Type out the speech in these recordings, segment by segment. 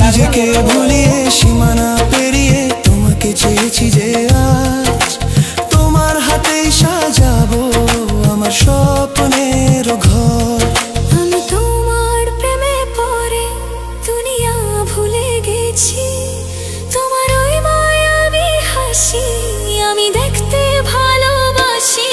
নিজেকে ভুলিয়ে সীমানা পেরিয়ে তোমাকে চেয়েছি যে আজ তোমার হাতেই সাজাবো আমার স্বপ্নের ঘর। আমি তোমার প্রেমে পড়ে দুনিয়া ভুলে গেছি, তোমার ওই মায়াবী হাসি আমি দেখতে ভালোবাসি।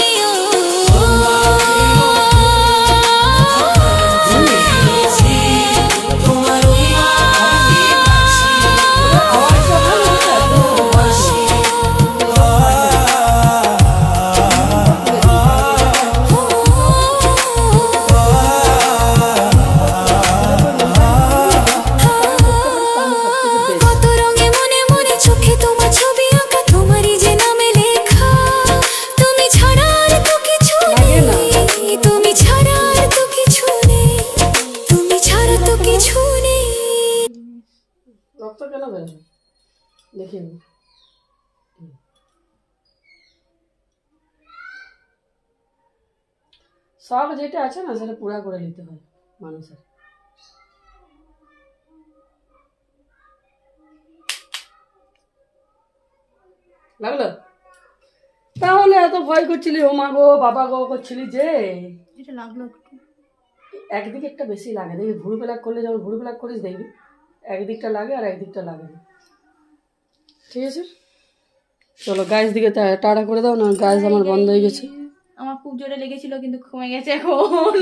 শখ যেটা আছে না সেটা পুরা করে নিতে হয় মানুষের। লাগলো? তাহলে এত ভয় করছিলি ও মা গো বাবা গো করছিলি যে এটা লাগলো একদিকে একটা বেশি লাগে, দেখবি ভুরু প্লাক করলে যখন ভুরু প্লাক করিস দেখবি একদিকটা লাগে আর একদিকটা লাগে না। ঠিক আছে চলো গাইস দিকে টাটা করে দাও না, গাইস আমার বন্ধ হয়ে গেছে। আমার খুব জোরে লেগেছিল কিন্তু কমে গেছে এখন।